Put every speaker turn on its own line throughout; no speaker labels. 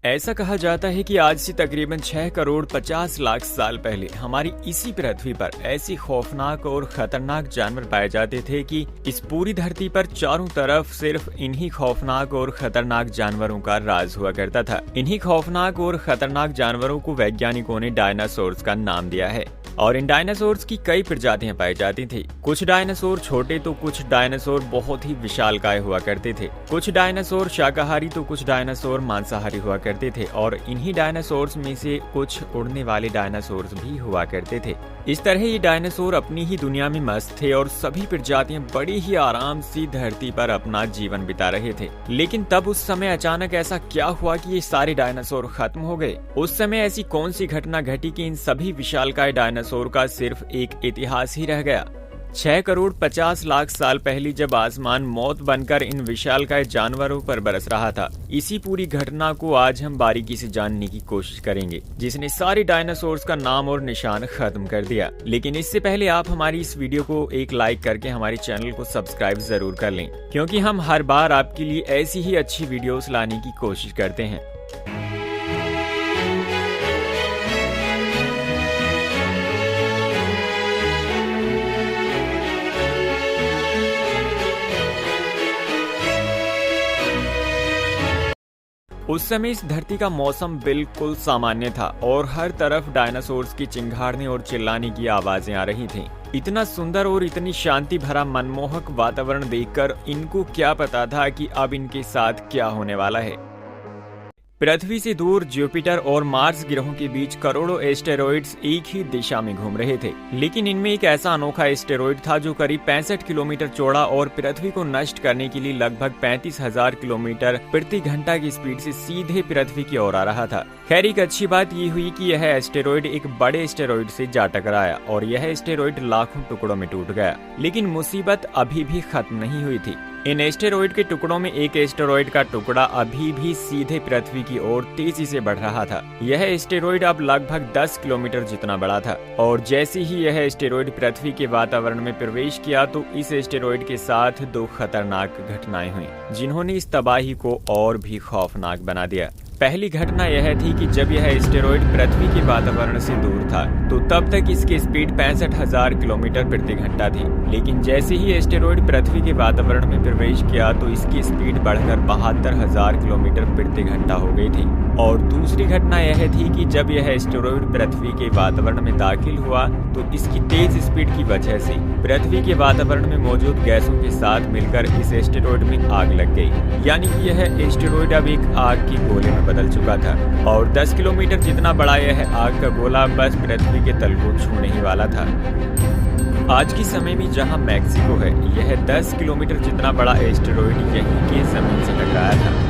ऐसा कहा जाता है कि आज से तकरीबन 6 करोड़ 50 लाख साल पहले हमारी इसी पृथ्वी पर ऐसे खौफनाक और खतरनाक जानवर पाए जाते थे कि इस पूरी धरती पर चारों तरफ सिर्फ इन्हीं खौफनाक और खतरनाक जानवरों का राज हुआ करता था। इन्हीं खौफनाक और खतरनाक जानवरों को वैज्ञानिकों ने डायनासोर्स का नाम दिया है और इन डायनासोर्स की कई प्रजातियां पाई जाती थी। कुछ डायनासोर छोटे तो कुछ डायनासोर बहुत ही विशालकाय हुआ करते थे। कुछ डायनासोर शाकाहारी तो कुछ डायनासोर मांसाहारी हुआ करते थे और इन्हीं डायनासोर्स में से कुछ उड़ने वाले डायनासोर्स भी हुआ करते थे। इस तरह ये डायनासोर अपनी ही दुनिया में मस्त थे और सभी प्रजातियां बड़ी ही आराम से धरती पर अपना जीवन बिता रहे थे। लेकिन तब उस समय अचानक ऐसा क्या हुआ कि ये सारे डायनासोर खत्म हो गए? उस समय ऐसी कौन सी घटना घटी कि इन सभी विशालकाय डायनासोर का सिर्फ एक इतिहास ही रह गया? 6 करोड़ 50 लाख साल पहले जब आसमान मौत बनकर इन विशालकाय जानवरों पर बरस रहा था, इसी पूरी घटना को आज हम बारीकी से जानने की कोशिश करेंगे, जिसने सारे डायनासोर्स का नाम और निशान खत्म कर दिया। लेकिन इससे पहले आप हमारी इस वीडियो को एक लाइक करके हमारे चैनल को सब्सक्राइब जरूर कर लें, क्योंकि हम हर बार आपके लिए ऐसी ही अच्छी वीडियोस लाने की कोशिश करते हैं। उस समय इस धरती का मौसम बिल्कुल सामान्य था और हर तरफ डायनासोर्स की चिंगारने और चिल्लाने की आवाजें आ रही थीं। इतना सुंदर और इतनी शांति भरा मनमोहक वातावरण देखकर इनको क्या पता था कि अब इनके साथ क्या होने वाला है। पृथ्वी से दूर जुपिटर और मार्स ग्रहों के बीच करोड़ों एस्टेरॉइड्स एक ही दिशा में घूम रहे थे, लेकिन इनमें एक ऐसा अनोखा एस्टेरॉइड था जो करीब 65 किलोमीटर चौड़ा और पृथ्वी को नष्ट करने के लिए लगभग 35,000 किलोमीटर प्रति घंटा की स्पीड से सीधे पृथ्वी की ओर आ रहा था। खैर, एक अच्छी बात ये हुई कि यह एस्टेरॉइड एक बड़े एस्टेरॉइड से जा टकराया और यह एस्टेरॉइड लाखों टुकड़ों में टूट गया। लेकिन मुसीबत अभी भी खत्म नहीं हुई थी। इन एस्टेरॉइड के टुकड़ों में एक एस्टेरॉइड का टुकड़ा अभी भी सीधे पृथ्वी की ओर तेजी से बढ़ रहा था। यह एस्टेरॉइड अब लगभग 10 किलोमीटर जितना बड़ा था और जैसे ही यह एस्टेरॉइड पृथ्वी के वातावरण में प्रवेश किया तो इस एस्टेरॉइड के साथ 2 खतरनाक घटनाएं हुई, जिन्होंने इस तबाही को और भी खौफनाक बना दिया। पहली घटना यह थी कि जब यह एस्टेरॉइड पृथ्वी के वातावरण से दूर था तो तब तक इसकी स्पीड 65,000 किलोमीटर प्रति घंटा थी, लेकिन जैसे ही एस्टेरॉइड पृथ्वी के वातावरण में प्रवेश किया तो इसकी स्पीड बढ़कर 72,000 किलोमीटर प्रति घंटा हो गई थी। और दूसरी घटना यह थी कि जब यह एस्टेरॉइड पृथ्वी के वातावरण में दाखिल हुआ तो इसकी तेज स्पीड की वजह से पृथ्वी के वातावरण में मौजूद गैसों के साथ मिलकर इस एस्टेरॉइड में आग लग गई। यानी कि यह एस्टेरॉइड अब एक आग की गोले में बदल चुका था और 10 किलोमीटर जितना बड़ा यह आग का गोला बस पृथ्वी के तल को छूने ही वाला था। आज के समय में जहां मैक्सिको है, यह 10 किलोमीटर जितना बड़ा एस्टेरॉइड यहीं के जमीन से टकराया था।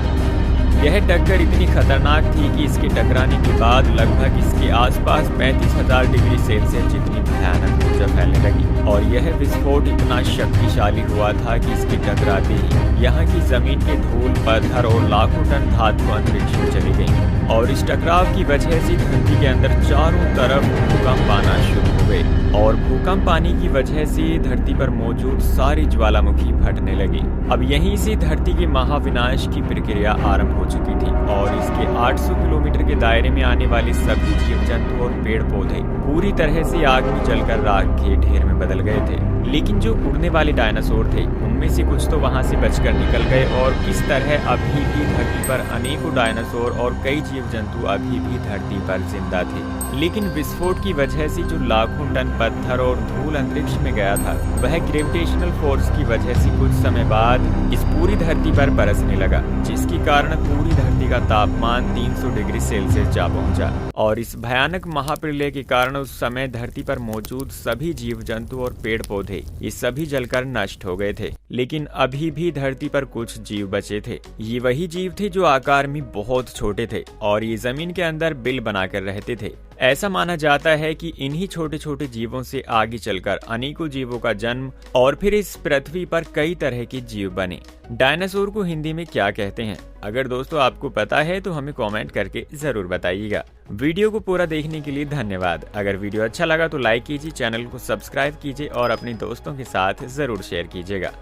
यह टक्कर इतनी खतरनाक थी कि इसके टकराने के बाद लगभग इसके आसपास 35,000 डिग्री सेल्सियस जितनी भयानक ऊर्जा फैलने लगी और यह विस्फोट इतना शक्तिशाली हुआ था कि इसके टकराते ही यहाँ की जमीन के धूल, पत्थर और लाखों टन धातु अंतरिक्ष में चली गई और इस टकराव की वजह से धरती के अंदर चारों तरफ भूकंप आना शुरू हो गए और भूकंप आने की वजह से धरती पर मौजूद सारी ज्वालामुखी फटने लगी। अब यहीं से धरती के महाविनाश की प्रक्रिया आरंभ हो चुकी थी और इसके 800 किलोमीटर के दायरे में आने वाले सभी जीव जंतु और पेड़ पौधे पूरी तरह से आग में जलकर राख के ढेर में बदल गए थे। लेकिन जो उड़ने वाले डायनासोर थे उनमें से कुछ तो वहां से बचकर निकल गए और इस तरह अभी भी धरती पर अनेकों डायनासोर और कई जीव जंतु अभी भी धरती पर जिंदा थे। लेकिन विस्फोट की वजह से जो लाखों टन पत्थर और धूल अंतरिक्ष में गया था, वह ग्रेविटेशनल फोर्स की वजह से कुछ समय बाद इस पूरी धरती पर बरसने लगा, जिसके कारण पूरी धरती का तापमान 300 डिग्री सेल्सियस जा पहुंचा और इस भयानक महाप्रलय के कारण उस समय धरती पर मौजूद सभी जीव जंतु और पेड़ पौधे ये सभी जलकर नष्ट हो गए थे। लेकिन अभी भी धरती पर कुछ जीव बचे थे। ये वही जीव थे जो आकार में बहुत छोटे थे और ये जमीन के अंदर बिल बनाकर रहते थे। ऐसा माना जाता है कि इन्हीं छोटे छोटे जीवों से आगे चलकर अनेकों जीवों का जन्म और फिर इस पृथ्वी पर कई तरह के जीव बने। डायनासोर को हिंदी में क्या कहते हैं? अगर दोस्तों आपको पता है तो हमें कमेंट करके जरूर बताइएगा। वीडियो को पूरा देखने के लिए धन्यवाद। अगर वीडियो अच्छा लगा तो लाइक कीजिए, चैनल को सब्सक्राइब कीजिए और अपने दोस्तों के साथ जरूर शेयर कीजिएगा।